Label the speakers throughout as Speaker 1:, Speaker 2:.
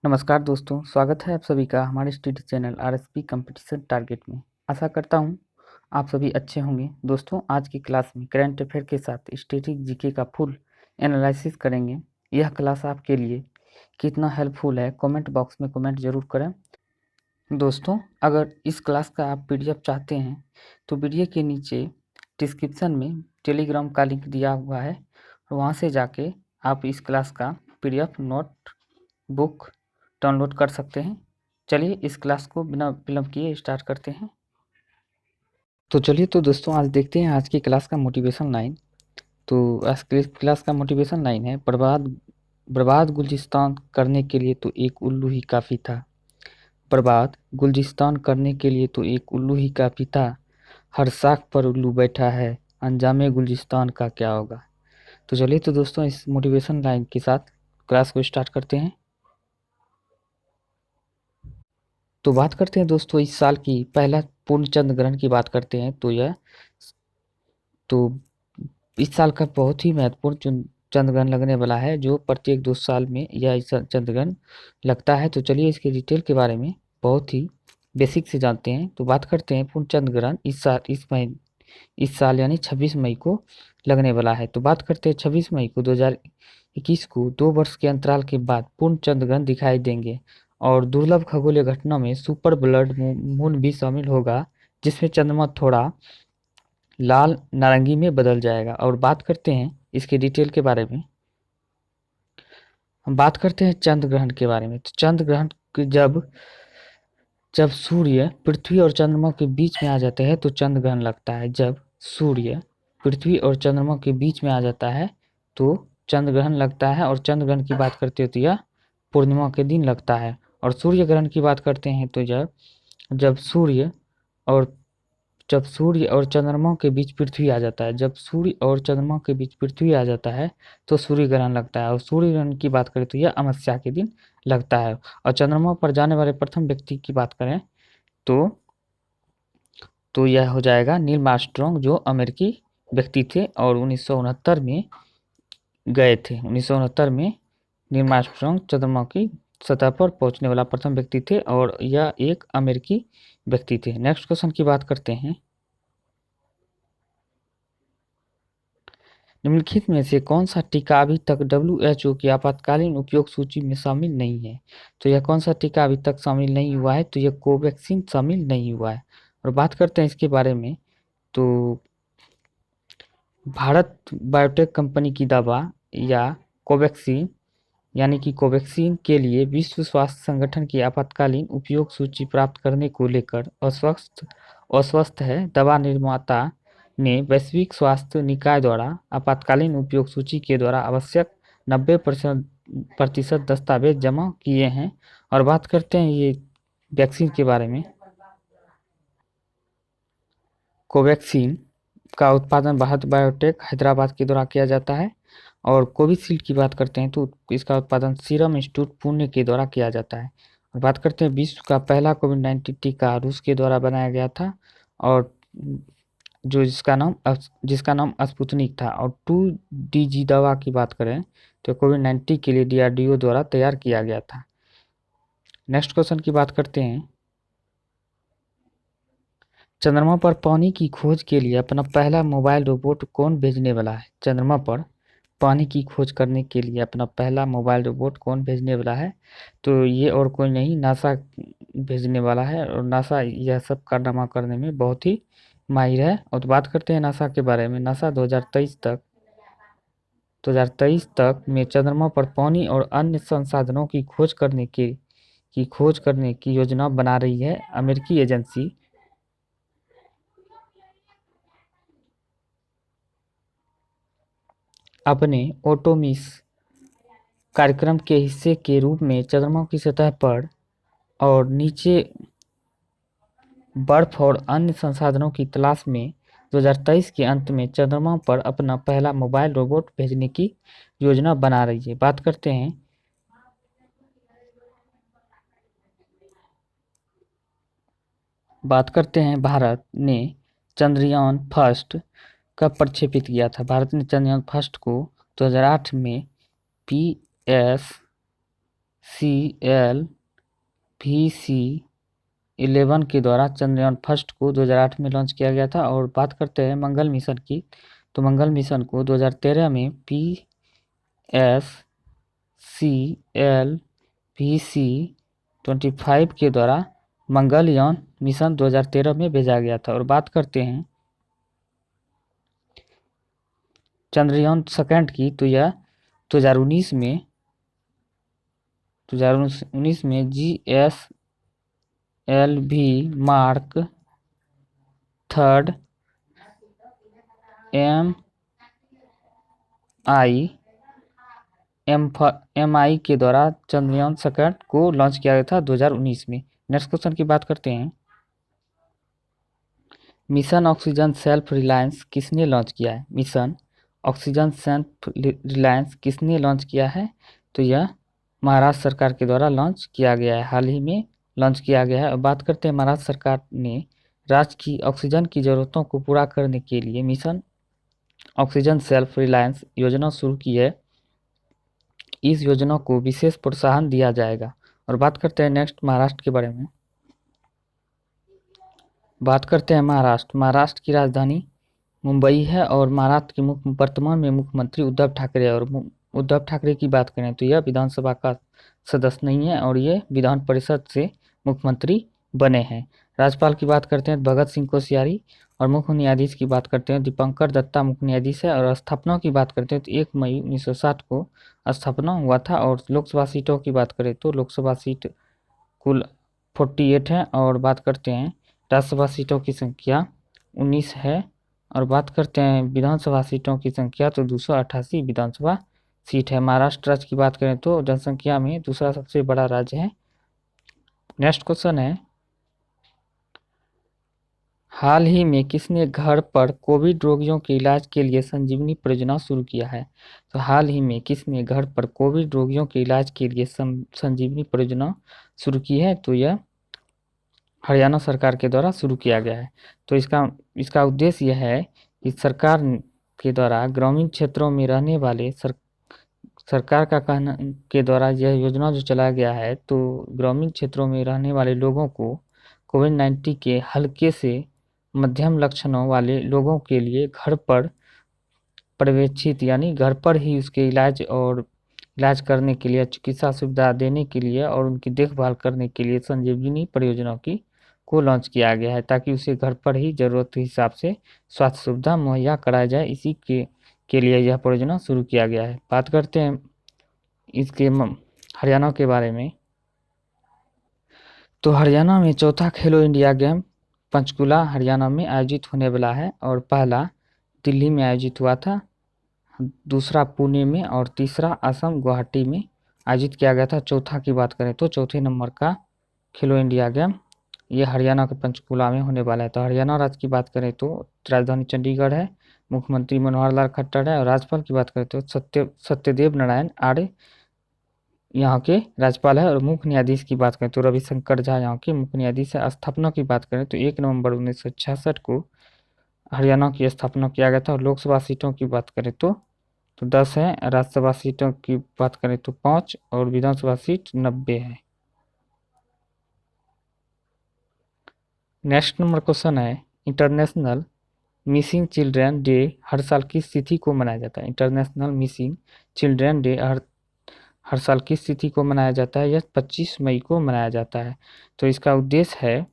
Speaker 1: नमस्कार दोस्तों, स्वागत है आप सभी का हमारे study channel RSP competition target में। आशा करता हूँ आप सभी अच्छे होंगे। दोस्तों, आज की क्लास में करंट अफेयर के साथ स्टैटिक जीके का फुल एनालिसिस करेंगे। यह क्लास आपके लिए कितना हेल्पफुल है कमेंट बॉक्स में कमेंट जरूर करें। दोस्तों, अगर इस क्लास का आप पीडीएफ चाहते हैं तो वीडियो के नीचे डिस्क्रिप्शन में टेलीग्राम का लिंक दिया हुआ है, वहाँ से जाके आप इस क्लास का पीडीएफ नोट बुक डाउनलोड कर सकते हैं। चलिए इस क्लास को बिना विलंब किए स्टार्ट करते हैं। तो चलिए दोस्तों, आज देखते हैं आज की क्लास का मोटिवेशन लाइन। तो आज की क्लास का मोटिवेशन लाइन है, बर्बाद बर्बाद गुलिस्तान करने के लिए तो एक उल्लू ही काफ़ी था। बर्बाद गुलिस्तान करने के लिए तो एक उल्लू ही काफ़ी था। हर साख पर उल्लू बैठा है, अंजामे गुलिस्तान का क्या होगा। तो चलिए दोस्तों, इस मोटिवेशन लाइन के साथ क्लास को स्टार्ट करते हैं। तो बात करते हैं दोस्तों, इस साल की पहला पूर्ण चंद्र ग्रहण की बात करते हैं। तो इस साल का बहुत ही महत्वपूर्ण चंद्र ग्रहण लगने वाला है, जो प्रत्येक 2 साल में यह चंद्र ग्रहण लगता है। तो चलिए इसके डिटेल के बारे में बहुत ही बेसिक से जानते हैं। तो बात करते हैं पूर्ण चंद्र ग्रहण इस साल यानी 26 मई को लगने वाला है। तो बात करते हैं 26 मई को 2021 को 2 वर्ष के अंतराल के बाद पूर्ण चंद्र ग्रहण दिखाई देंगे और दुर्लभ खगोलीय घटना में सुपर ब्लड मून भी शामिल होगा, जिसमें चंद्रमा थोड़ा लाल नारंगी में बदल जाएगा। और बात करते हैं इसके डिटेल के बारे में। हम बात करते हैं चंद्र ग्रहण के बारे में। तो चंद्र ग्रहण जब जब सूर्य पृथ्वी और चंद्रमा के बीच में आ जाते हैं तो चंद्र ग्रहण लगता है। जब सूर्य पृथ्वी और चंद्रमा के बीच में आ जाता है तो चंद्र ग्रहण लगता है। और चंद्र ग्रहण की बात करते हो तो यह पूर्णिमा के दिन लगता है। और सूर्य ग्रहण की बात करते हैं तो जब सूर्य और जब सूर्य और चंद्रमा के बीच पृथ्वी आ जाता है, जब सूर्य और चंद्रमा के बीच पृथ्वी आ जाता है तो सूर्य ग्रहण लगता है। और सूर्य ग्रहण की बात करें तो यह अमावस्या के दिन लगता है। और चंद्रमा पर जाने वाले प्रथम व्यक्ति की बात करें तो यह हो जाएगा नील आर्मस्ट्रांग, जो अमेरिकी व्यक्ति थे और 1969 में गए थे। 1969 में नील आर्मस्ट्रांग चंद्रमा की सतह पर पहुंचने वाला प्रथम व्यक्ति थे और यह एक अमेरिकी व्यक्ति थे। नेक्स्ट क्वेश्चन की बात करते हैं। निम्नलिखित में से कौन सा टीका अभी तक WHO की आपातकालीन उपयोग सूची में शामिल नहीं है। तो यह कौन सा टीका अभी तक शामिल नहीं हुआ है, तो यह कोवैक्सीन शामिल नहीं हुआ है। और बात करते हैं इसके बारे में। तो भारत बायोटेक कंपनी की दवा या कोवैक्सीन यानी कि कोवैक्सीन के लिए विश्व स्वास्थ्य संगठन की आपातकालीन उपयोग सूची प्राप्त करने को लेकर अस्वस्थ है। दवा निर्माता ने वैश्विक स्वास्थ्य निकाय द्वारा आपातकालीन उपयोग सूची के द्वारा आवश्यक 90% दस्तावेज जमा किए हैं। और बात करते हैं ये वैक्सीन के बारे में। कोवैक्सीन का उत्पादन भारत बायोटेक हैदराबाद के द्वारा किया जाता है। और कोविशील्ड की बात करते हैं तो इसका उत्पादन सीरम इंस्टीट्यूट पुणे के द्वारा किया जाता है। और बात करते हैं विश्व का पहला कोविड-19 टीका रूस के द्वारा बनाया गया था और जिसका नाम स्पुतनिक था। और 2DG दवा की बात करें तो कोविड-19 के लिए DRDO द्वारा तैयार किया गया था। नेक्स्ट क्वेश्चन की बात करते हैं। चंद्रमा पर पानी की खोज के लिए अपना पहला मोबाइल रोबोट कौन भेजने वाला है। चंद्रमा पर पानी की खोज करने के लिए अपना पहला मोबाइल रोबोट कौन भेजने वाला है, तो ये और कोई नहीं, नासा भेजने वाला है। और नासा यह सब कारनामा करने में बहुत ही माहिर है। और तो बात करते हैं नासा के बारे में। नासा 2023 तक में चंद्रमा पर पानी और अन्य संसाधनों की खोज करने की योजना बना रही है। अमेरिकी एजेंसी अपने ओटोमिस कार्यक्रम के हिस्से के रूप में चंद्रमा की सतह पर और नीचे बर्फ और अन्य संसाधनों की तलाश में 2023 के अंत में चंद्रमा पर अपना पहला मोबाइल रोबोट भेजने की योजना बना रही है। बात करते हैं भारत ने चंद्रयान फर्स्ट कब प्रक्षेपित किया था। भारत ने चंद्रयान फर्स्ट को 2008 में PS CLVC-11 के द्वारा चंद्रयान फर्स्ट को 2008 में लॉन्च किया गया था। और बात करते हैं मंगल मिशन की, तो मंगल मिशन को 2013 में PSCLVC-25 के द्वारा मंगलयान मिशन 2013 में भेजा गया था। और बात करते हैं चंद्रयान सेकंड की, तो यह 2019 में GSLV मार्क थर्ड MI के द्वारा चंद्रयान सेकंड को लॉन्च किया गया था 2019 में। नेक्स्ट क्वेश्चन की बात करते हैं, मिशन ऑक्सीजन सेल्फ रिलायंस किसने लॉन्च किया है? मिशन ऑक्सीजन सेल्फ रिलायंस किसने लॉन्च किया है? तो यह महाराष्ट्र सरकार के द्वारा लॉन्च किया गया है, हाल ही में लॉन्च किया गया है। और बात करते हैं महाराष्ट्र सरकार ने राज्य की ऑक्सीजन की ज़रूरतों को पूरा करने के लिए मिशन ऑक्सीजन सेल्फ रिलायंस योजना शुरू की है। इस योजना को विशेष प्रोत्साहन दिया जाएगा। और बात करते हैं नेक्स्ट महाराष्ट्र के बारे में। बात करते हैं महाराष्ट्र की राजधानी मुंबई है और महाराष्ट्र के वर्तमान में मुख्यमंत्री उद्धव ठाकरे है। और उद्धव ठाकरे की बात करें तो यह विधानसभा का सदस्य नहीं है और ये विधान परिषद से मुख्यमंत्री बने हैं। राज्यपाल की बात करते हैं भगत सिंह कोश्यारी, और मुख्य न्यायाधीश की बात करते हैं दीपंकर दत्ता मुख्य न्यायाधीश है। और स्थापना की बात करते हैं तो 1 मई 1960 को स्थापना हुआ था। और लोकसभा सीटों की बात करें तो लोकसभा सीट कुल 48 है। और बात करते हैं राज्यसभा सीटों की संख्या 19 है। और बात करते हैं विधानसभा सीटों की संख्या तो 288 विधानसभा सीट है। महाराष्ट्र राज्य की बात करें तो जनसंख्या में दूसरा सबसे बड़ा राज्य है। नेक्स्ट क्वेश्चन है, हाल ही में किसने घर पर कोविड रोगियों के इलाज के लिए संजीवनी परियोजना शुरू किया है? तो हाल ही में किसने घर पर कोविड रोगियों के इलाज के लिए संजीवनी परियोजना शुरू की है? तो यह हरियाणा सरकार के द्वारा शुरू किया गया है। तो इसका उद्देश्य यह है कि सरकार के द्वारा ग्रामीण क्षेत्रों में रहने वाले सरकार का कहना के द्वारा यह योजना जो चलाया गया है, तो ग्रामीण क्षेत्रों में रहने वाले लोगों को कोविड-19 के हल्के से मध्यम लक्षणों वाले लोगों के लिए घर पर पर्यवेक्षित यानी घर पर ही उसके इलाज करने के लिए, चिकित्सा सुविधा देने के लिए और उनकी देखभाल करने के लिए संजीवनी परियोजना को लॉन्च किया गया है, ताकि उसे घर पर ही ज़रूरत के हिसाब से स्वास्थ्य सुविधा मुहैया कराया जाए। इसी के लिए यह परियोजना शुरू किया गया है। बात करते हैं इसके हरियाणा के बारे में, तो हरियाणा में चौथा खेलो इंडिया गेम पंचकुला हरियाणा में आयोजित होने वाला है। और पहला दिल्ली में आयोजित हुआ था, दूसरा पुणे में और तीसरा असम गुवाहाटी में आयोजित किया गया था। चौथा की बात करें तो चौथे नंबर का खेलो इंडिया गेम ये हरियाणा के पंचकुला में होने वाला है। तो हरियाणा राज्य की बात करें तो राजधानी चंडीगढ़ है, मुख्यमंत्री मनोहर लाल खट्टर है। और राज्यपाल की बात करें तो सत्यदेव नारायण आर्य यहाँ के राज्यपाल है। और मुख्य न्यायाधीश की बात करें तो रविशंकर झा यहाँ के मुख्य न्यायाधीश है। स्थापना की बात करें तो 1 नवंबर 1966 को हरियाणा की स्थापना किया गया था। और लोकसभा सीटों की बात करें तो 10 है, राज्यसभा सीटों की बात करें तो 5 और विधानसभा सीट 90 है। नेक्स्ट नंबर क्वेश्चन है, इंटरनेशनल मिसिंग चिल्ड्रेन डे हर साल किस तिथि को मनाया जाता है? इंटरनेशनल मिसिंग चिल्ड्रेन डे हर साल किस तिथि को मनाया जाता है? यह 25 मई को मनाया जाता है। तो इसका उद्देश्य है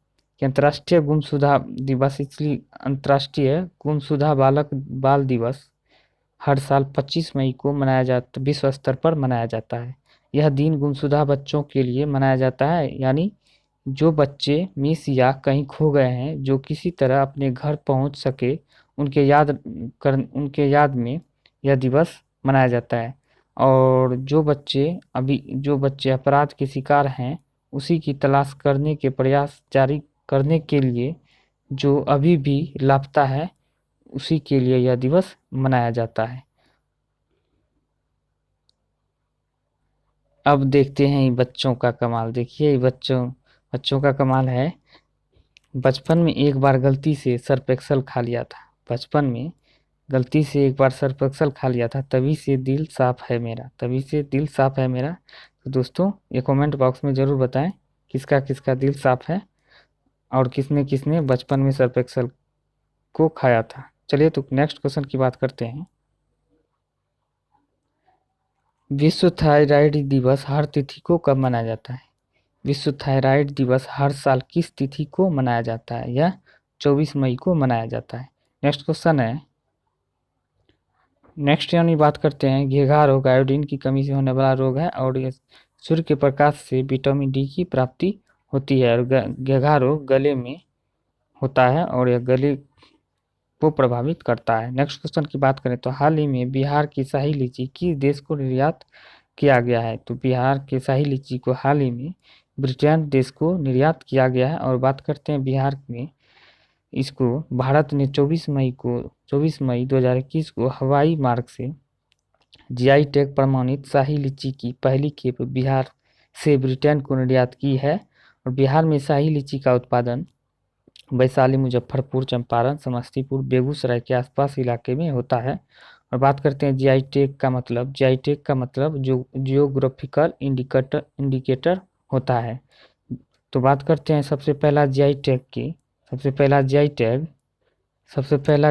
Speaker 1: कि अंतर्राष्ट्रीय गुमशुदा दिवस, इसलिए अंतर्राष्ट्रीय गुमशुदा बाल दिवस हर साल 25 मई को विश्व स्तर पर मनाया जाता है। यह दिन गुमशुदा बच्चों के लिए मनाया जाता है, यानी जो बच्चे मिस या कहीं खो गए हैं, जो किसी तरह अपने घर पहुंच सके, उनके याद में यह दिवस मनाया जाता है। और जो बच्चे अपराध के शिकार हैं, उसी की तलाश करने के प्रयास जारी करने के लिए जो अभी भी लापता है, उसी के लिए यह दिवस मनाया जाता है। अब देखते हैं बच्चों का कमाल। देखिए बच्चों का कमाल है, बचपन में एक बार गलती से सर्फ एक्सेल खा लिया था। बचपन में गलती से एक बार सर्फ एक्सल खा लिया था, तभी से दिल साफ है मेरा, तभी से दिल साफ है मेरा। तो दोस्तों ये कमेंट बॉक्स में ज़रूर बताएं किसका किसका दिल साफ है और किसने किसने बचपन में सर्फ एक्सल को खाया था। चलिए तो नेक्स्ट क्वेश्चन की बात करते हैं। विश्व थायराइड दिवस हर तिथि को कब मनाया जाता है? विश्व थायराइड दिवस हर साल किस तिथि को मनाया जाता है? यह 24 मई को मनाया जाता है। नेक्स्ट क्वेश्चन है, नेक्स्ट यानी बात करते हैं घेघा रोग आयोडीन की कमी से होने वाला रोग है और ये सूर्य के प्रकाश से विटामिन डी की प्राप्ति होती है और घेघा रोग गले में होता है और यह गले को प्रभावित करता है। नेक्स्ट क्वेश्चन की बात करें तो हाल ही में बिहार की शाही लीची किस देश को निर्यात किया गया है? तो बिहार के शाही लीची को हाल ही में ब्रिटेन देश को निर्यात किया गया है। और बात करते हैं बिहार में, इसको भारत ने 24 मई 2021 को हवाई मार्ग से जीआई टैग प्रमाणित शाही लीची की पहली खेप बिहार से ब्रिटेन को निर्यात की है। और बिहार में शाही लीची का उत्पादन वैशाली, मुजफ्फरपुर, चंपारण, समस्तीपुर, बेगूसराय के आसपास इलाके में होता है। और बात करते हैं जीआई टैग का मतलब। जीआई टैग का मतलब जो जियोग्राफिकल इंडिकेटर होता है। तो बात करते हैं सबसे पहला जीआई टैग की। सबसे पहला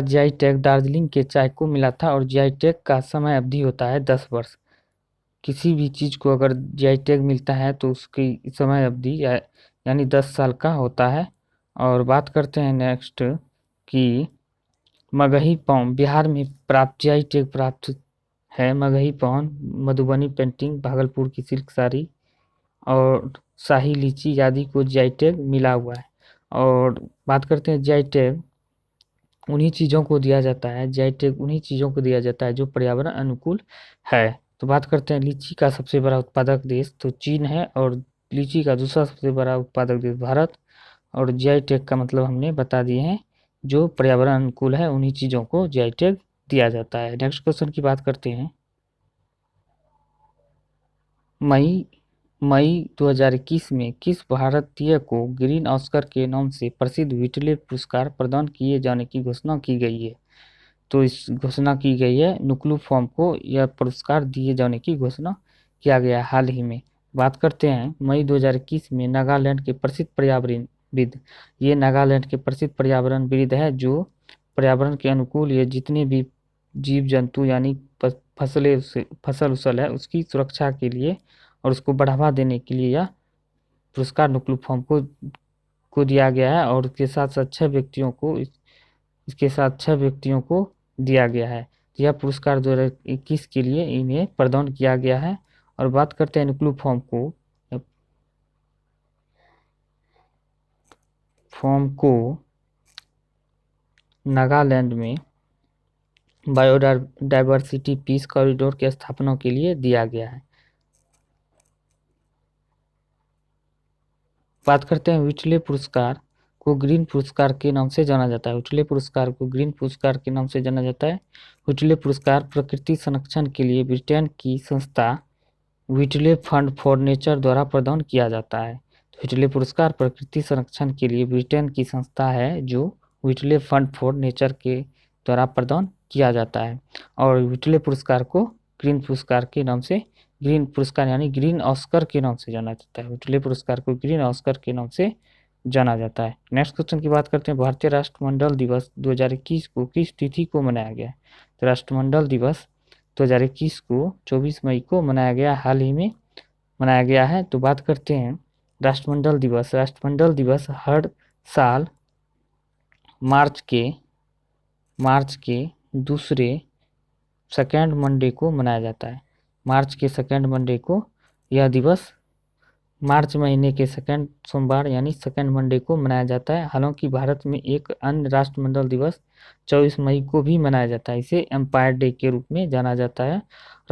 Speaker 1: जीआई टैग दार्जिलिंग के चाय को मिला था और जीआई टैग का समय अवधि होता है 10 वर्ष। किसी भी चीज़ को अगर जीआई टैग मिलता है तो उसकी समय अवधि यानी 10 साल का होता है। और बात करते हैं नेक्स्ट कि मगही पौन बिहार में प्राप्त जीआई टैग प्राप्त है। मगही पौन, मधुबनी पेंटिंग, भागलपुर की सिल्क साड़ी और शाही लीची आदि को जीआई टैग मिला हुआ है। और बात करते हैं जीआई टैग उन्हीं चीज़ों को दिया जाता है, जीआई टैग उन्हीं चीज़ों को दिया जाता है जो पर्यावरण अनुकूल है। तो बात करते हैं लीची का सबसे बड़ा उत्पादक देश तो चीन है और लीची का दूसरा सबसे बड़ा उत्पादक देश भारत। और जीआई टैग का मतलब हमने बता दिए हैं, जो पर्यावरण अनुकूल है उन्हीं चीज़ों को जीआई टैग दिया जाता है। नेक्स्ट क्वेश्चन की बात करते हैं। मई मई 2021 में किस भारतीय को ग्रीन ऑस्कर के नाम से प्रसिद्ध व्हिटले पुरस्कार प्रदान किए जाने की घोषणा की गई है? तो इस घोषणा की गई है नुक्लू फॉर्म को यह पुरस्कार दिए जाने की घोषणा किया गया हाल ही में। बात करते हैं मई 2021 में नागालैंड के प्रसिद्ध पर्यावरणविद, ये नागालैंड के प्रसिद्ध पर्यावरणविद है जो पर्यावरण के अनुकूल ये जितने भी जीव जंतु यानी फसल उसल है उसकी सुरक्षा के लिए और उसको बढ़ावा देने के लिए यह पुरस्कार नुक्लू फॉर्म को दिया गया है। और इसके साथ साथ 6 व्यक्तियों को दिया गया है। तो यह पुरस्कार 2021 के लिए इन्हें प्रदान किया गया है। और बात करते हैं नुक्लू फॉर्म को नागालैंड में बायोडायवर्सिटी पीस कॉरिडोर की स्थापना के लिए दिया गया है। बात करते हैं व्हिटले पुरस्कार को ग्रीन पुरस्कार के नाम से जाना जाता है। व्हिटले पुरस्कार को ग्रीन पुरस्कार के नाम से जाना जाता है। व्हिटले पुरस्कार प्रकृति संरक्षण के लिए ब्रिटेन की संस्था व्हिटले फंड फॉर नेचर द्वारा प्रदान किया जाता है। व्हिटले पुरस्कार प्रकृति संरक्षण के लिए ब्रिटेन की संस्था है जो व्हिटले फंड फॉर नेचर के द्वारा प्रदान किया जाता है। और व्हिटले पुरस्कार को ग्रीन पुरस्कार के नाम से, ग्रीन पुरस्कार यानी ग्रीन ऑस्कर के नाम से जाना जाता है। व्हिटले पुरस्कार को ग्रीन ऑस्कर के नाम से जाना जाता है। नेक्स्ट क्वेश्चन की बात करते हैं। भारतीय राष्ट्रमंडल दिवस 2021 को किस तिथि को मनाया गया? तो राष्ट्रमंडल दिवस 2021 को 24 मई को मनाया गया, हाल ही में मनाया गया है। तो बात करते हैं राष्ट्रमंडल दिवस हर साल मार्च के दूसरे सेकेंड मंडे को मनाया जाता है। मार्च के सेकेंड मंडे को यह दिवस मार्च महीने के सेकेंड सोमवार यानी सेकेंड मंडे को मनाया जाता है। हालांकि भारत में एक अन्य राष्ट्रमंडल दिवस 24 मई को भी मनाया जाता है, इसे एम्पायर डे के रूप में जाना जाता है।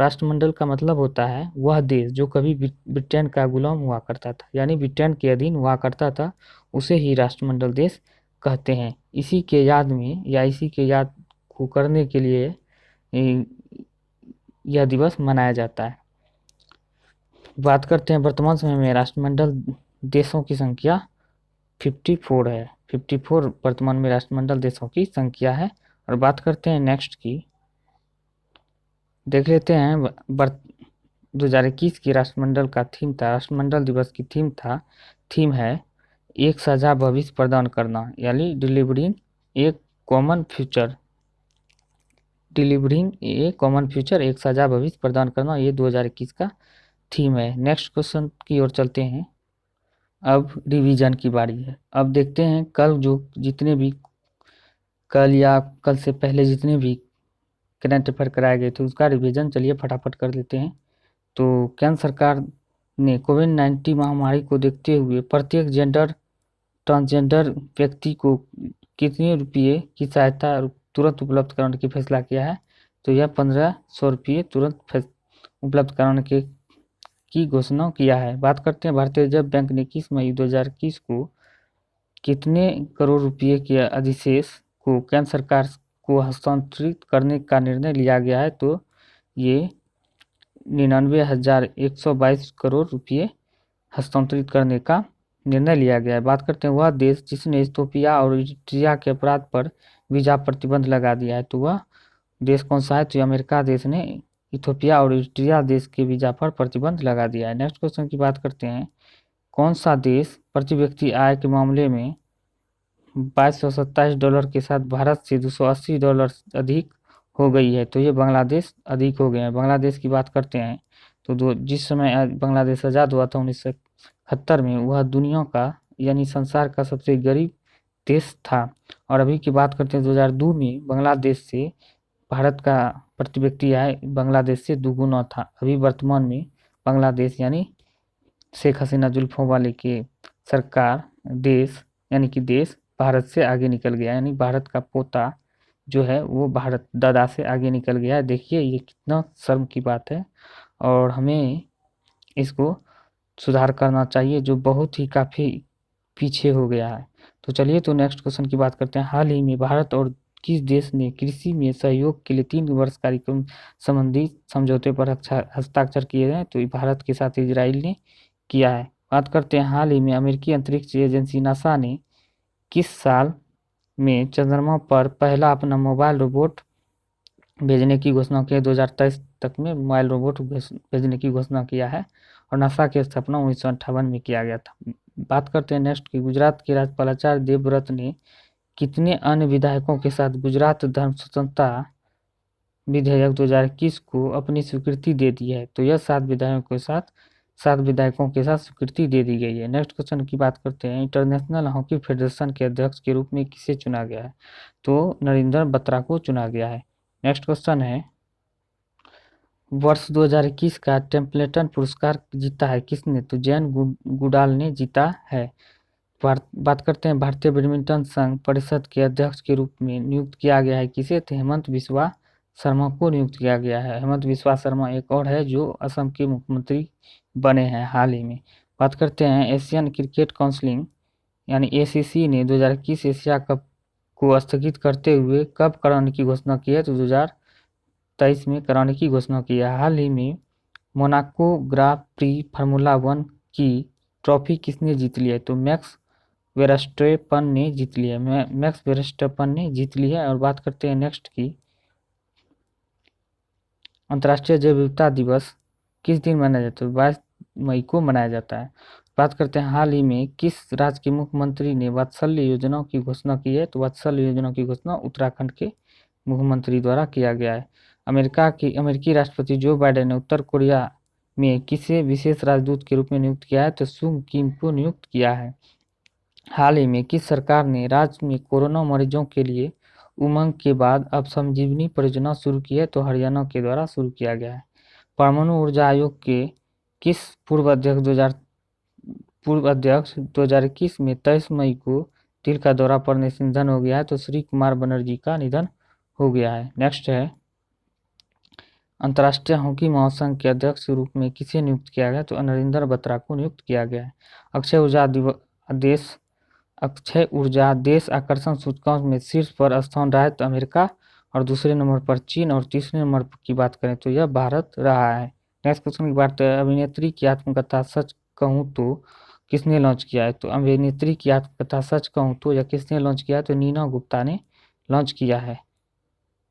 Speaker 1: राष्ट्रमंडल का मतलब होता है वह देश जो कभी ब्रिटेन का गुलाम हुआ करता था, यानी ब्रिटेन के अधीन हुआ करता था, उसे ही राष्ट्रमंडल देश कहते हैं। इसी के याद में या इसी के याद को करने के लिए यह दिवस मनाया जाता है। बात करते हैं वर्तमान समय में राष्ट्रमंडल देशों की संख्या 54 है। 54 वर्तमान में राष्ट्रमंडल देशों की संख्या है। और बात करते हैं नेक्स्ट की, देख लेते हैं 2021 की राष्ट्रमंडल का थीम था, राष्ट्रमंडल दिवस की थीम है एक साझा भविष्य प्रदान करना, यानी डिलीवरिंग ए कॉमन फ्यूचर, एक साझा भविष्य प्रदान करना, ये 2021 का थीम है। नेक्स्ट क्वेश्चन की ओर चलते हैं। अब रिवीजन की बारी है। अब देखते हैं कल या कल से पहले जितने भी करंट अफेयर कराए गए थे उसका रिवीजन चलिए फटाफट कर लेते हैं। तो केंद्र सरकार ने कोविड-19 महामारी को देखते हुए प्रत्येक ट्रांसजेंडर व्यक्ति को कितने रुपये की सहायता तुरंत उपलब्ध कराने की फैसला किया है? तो यह 1500 रुपये तुरंत उपलब्ध कराने की घोषणा किया है। बात करते हैं भारतीय रिजर्व बैंक ने 21 मई 2021 को कितने करोड़ रुपये के अधिशेष को केंद्र सरकार को हस्तांतरित करने का निर्णय लिया गया है? तो ये 99,122 करोड़ रुपये हस्तांतरित करने का निर्णय लिया गया है। बात करते हैं वह देश जिसने इथियोपिया और इरिट्रिया के अपराध पर वीजा प्रतिबंध लगा दिया है, तो वह देश कौन सा है? तो अमेरिका देश ने इथियोपिया और इरिट्रिया देश के वीजा पर प्रतिबंध लगा दिया है। नेक्स्ट क्वेश्चन की बात करते हैं, कौन सा देश प्रति व्यक्ति आय के मामले में $2227 के साथ भारत से $280 अधिक हो गई है? तो ये बांग्लादेश अधिक हो गए हैं। बांग्लादेश की बात करते हैं तो जिस समय बांग्लादेश आज़ाद हुआ था 1971 में, वह दुनिया का यानी संसार का सबसे गरीब देश था। और अभी की बात करते हैं 2002 में बांग्लादेश से भारत का प्रति व्यक्ति आय बांग्लादेश से दुगुना था। अभी वर्तमान में बांग्लादेश यानी शेख हसीना जुल्फों वाले के सरकार देश भारत से आगे निकल गया, यानी भारत का पोता जो है वो भारत दादा से आगे निकल गया है। देखिए ये कितना शर्म की बात है और हमें इसको सुधार करना चाहिए जो बहुत ही काफ़ी पीछे हो गया है। तो चलिए तो नेक्स्ट क्वेश्चन की बात करते हैं। हाल ही में भारत और किस देश ने कृषि में सहयोग के लिए 3 वर्ष कार्यक्रम संबंधी समझौते पर हस्ताक्षर किए हैं? तो भारत के साथ इजराइल ने किया है। बात करते हैं हाल ही में अमेरिकी अंतरिक्ष एजेंसी नासा ने किस साल में चंद्रमा पर पहला अपना मोबाइल रोबोट भेजने की घोषणा की है? 2023 तक में मोबाइल रोबोट भेजने की घोषणा किया है और नासा की स्थापना 1958 में किया गया था। बात करते हैं नेक्स्ट की, गुजरात के राज्यपाल आचार्य देवव्रत ने कितने अन्य विधायकों के साथ गुजरात धर्म स्वतंत्रता विधेयक 2021 को अपनी स्वीकृति दे दी है? तो यह 7 विधायकों के साथ स्वीकृति दे दी गई है। नेक्स्ट क्वेश्चन की बात करते हैं, इंटरनेशनल हॉकी फेडरेशन के अध्यक्ष के रूप में किसे चुना गया है? तो नरेंद्र बत्रा को चुना गया है। नेक्स्ट क्वेश्चन है, वर्ष 2021 का टेम्पलेटन पुरस्कार जीता है किसने? तो जैन गुडाल ने जीता है। बात करते हैं भारतीय बैडमिंटन संघ परिषद के अध्यक्ष के रूप में नियुक्त किया गया है किसे? तो हेमंत बिस्वा शर्मा को नियुक्त किया गया है। हेमंत बिस्वा शर्मा एक और है जो असम के मुख्यमंत्री बने हैं हाल ही में। बात करते हैं एशियन क्रिकेट काउंसिल यानी ACC ने 2021 एशिया कप को स्थगित करते हुए कब कराने की घोषणा की है? तो 2023 में कराने की घोषणा की है। हाल ही में मोनाको ग्रां प्री फार्मूला 1 की ट्रॉफी किसने जीत ली है? तो मैक्स वेरस्टेपन ने जीत लिया है। मैक्स वेरस्टेपन ने जीत ली है। और बात करते हैं नेक्स्ट की, अंतर्राष्ट्रीय जैव विविधता दिवस किस दिन मनाया जाता है? 22 मई को मनाया जाता है। बात करते हैं हाल ही में किस राज्य के मुख्यमंत्री ने वात्सल्य योजना की घोषणा की है? तो वात्सल्य योजना की घोषणा उत्तराखंड के मुख्यमंत्री द्वारा किया गया है। अमेरिकी राष्ट्रपति जो बाइडेन ने उत्तर कोरिया में किसे विशेष राजदूत के रूप में नियुक्त किया है? तो सुंग किम को नियुक्त किया है। हाल ही में किस सरकार ने राज्य में कोरोना मरीजों के लिए उमंग के बाद अब संजीवनी परियोजना शुरू की है? तो हरियाणा के द्वारा शुरू किया गया है। परमाणु ऊर्जा आयोग के किस पूर्व अध्यक्ष 2021 में 23 मई को दिल का दौरा पड़ने से निधन हो गया है? तो श्री कुमार बनर्जी का निधन हो गया है। नेक्स्ट है, अंतर्राष्ट्रीय हॉकी महासंघ के अध्यक्ष के रूप में किसे नियुक्त किया गया? तो नरेंद्र बत्रा को नियुक्त किया गया है। अक्षय ऊर्जा देश आकर्षण सूचकांक में शीर्ष पर स्थान रहा है तो अमेरिका, और दूसरे नंबर पर चीन, और तीसरे नंबर की बात करें तो यह भारत रहा है। नेक्स्ट क्वेश्चन की बात है, अभिनेत्री की आत्मकथा सच कहूँ तो किसने लॉन्च किया है? तो अभिनेत्री की आत्मकथा सच कहूँ तो या किसने लॉन्च किया है? तो नीना गुप्ता ने लॉन्च किया है।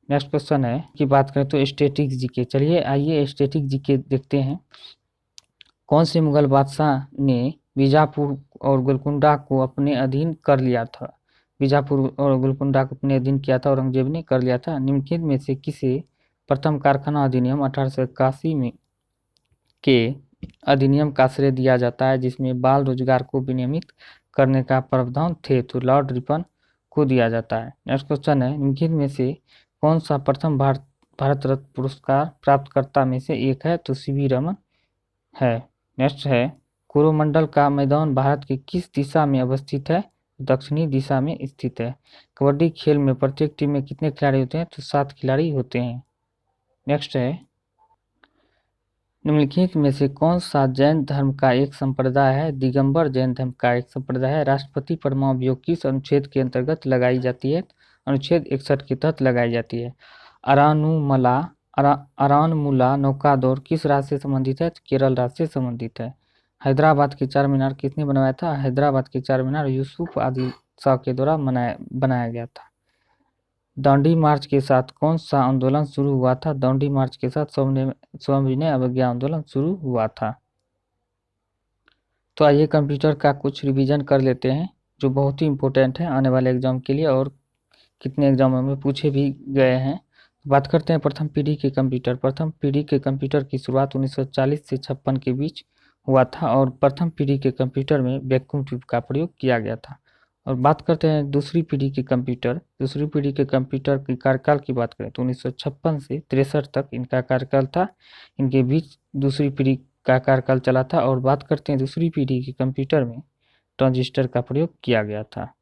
Speaker 1: नेक्स्ट क्वेश्चन है कि बात करें तो स्टैटिक जीके। चलिए आइए स्टैटिक जीके देखते हैं। कौन से मुगल बादशाह ने बीजापुर और गोलकुंडा को अपने अधीन कर लिया था? बीजापुर और गोलकुंडा को अपने अधीन किया था औरंगजेब ने कर लिया था। निम्नलिखित में से किसे प्रथम कारखाना अधिनियम 1881 में के अधिनियम का श्रेय दिया जाता है, जिसमें बाल रोजगार को विनियमित करने का प्रावधान थे? तो लॉर्ड रिपन को दिया जाता है। नेक्स्ट क्वेश्चन है, निम्नलिखित में से कौन सा प्रथम भारत रत्न पुरस्कार प्राप्तकर्ता में से एक है? तो सीवी रमन है। नेक्स्ट है, कोरोमंडल का मैदान भारत की किस दिशा में अवस्थित है? दक्षिणी दिशा में स्थित है। कबड्डी खेल में प्रत्येक टीम में कितने खिलाड़ी होते हैं? तो 7 खिलाड़ी होते हैं। नेक्स्ट है, निम्नलिखित में से कौन सा जैन धर्म का एक संप्रदाय है? दिगंबर जैन धर्म का एक संप्रदाय है। राष्ट्रपति परमाणु योग किस अनुच्छेद के अंतर्गत लगाई जाती है? अनुच्छेद 61 के तहत लगाई जाती है। अरानमुला नौकादौड़ किस राज्य से संबंधित है? केरल राज्य से संबंधित है। हैदराबाद के चार मीनार किसने बनवाया था? हैदराबाद के चार मीनार यूसुफ आदिल शाह के द्वारा बनाया गया था। दांडी मार्च के साथ कौन सा आंदोलन शुरू हुआ था? दांडी मार्च के साथ सविनय अवज्ञा आंदोलन शुरू हुआ था। तो आइए कंप्यूटर का कुछ रिवीजन कर लेते हैं जो बहुत ही इंपॉर्टेंट है आने वाले एग्जाम के लिए और कितने एग्जामों में पूछे भी गए हैं। बात करते हैं प्रथम पीढ़ी के कंप्यूटर। प्रथम पीढ़ी के कंप्यूटर की शुरुआत 1940 से 56 के बीच हुआ था और प्रथम पीढ़ी के कंप्यूटर में वैक्यूम ट्यूब का प्रयोग किया गया था। और बात करते हैं दूसरी पीढ़ी के कंप्यूटर। दूसरी पीढ़ी के कंप्यूटर के कार्यकाल की बात करें तो 1956 से 63 तक इनका कार्यकाल था। इनके बीच दूसरी पीढ़ी का कार्यकाल चला था। और बात करते हैं दूसरी पीढ़ी के कंप्यूटर में ट्रांजिस्टर का प्रयोग किया गया था।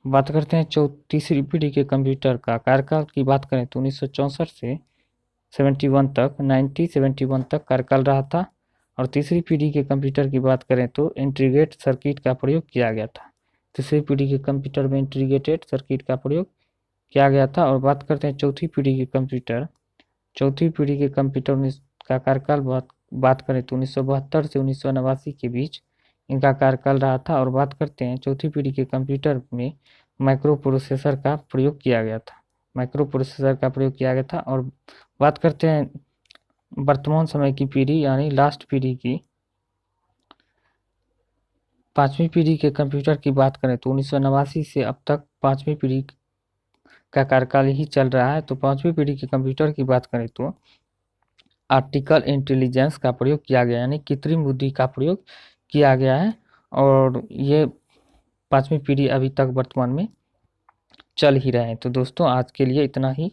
Speaker 1: बात करते हैं तीसरी पीढ़ी के कंप्यूटर का कार्यकाल की बात करें तो 1964 से 71 तक 1971 तक कार्यकाल रहा था। और तीसरी पीढ़ी के कंप्यूटर की बात करें तो इंटीग्रेटेड सर्किट का प्रयोग किया गया था। तीसरी पीढ़ी के कंप्यूटर में इंटीग्रेटेड सर्किट का प्रयोग किया गया था। और बात करते हैं चौथी पीढ़ी के कंप्यूटर। चौथी पीढ़ी के कंप्यूटर का कार्यकाल बात करें तो 1972 से 1989 के बीच इनका कार्यकाल रहा था। और बात करते हैं चौथी पीढ़ी के कंप्यूटर में माइक्रो प्रोसेसर का प्रयोग किया गया था। माइक्रो प्रोसेसर का प्रयोग किया गया था। और बात करते हैं वर्तमान समय की पीढ़ी यानी लास्ट पीढ़ी की पांचवी पीढ़ी के कंप्यूटर की बात करें तो 1989 से अब तक पांचवी पीढ़ी का कार्यकाल ही चल रहा है। तो पांचवी पीढ़ी के कंप्यूटर की बात करें तो आर्टिकल इंटेलिजेंस का प्रयोग किया गया यानी कृत्रिम बुद्धि का प्रयोग किया गया है। और ये पांचवी पीढ़ी अभी तक वर्तमान में चल ही रहे हैं। तो दोस्तों आज के लिए इतना ही।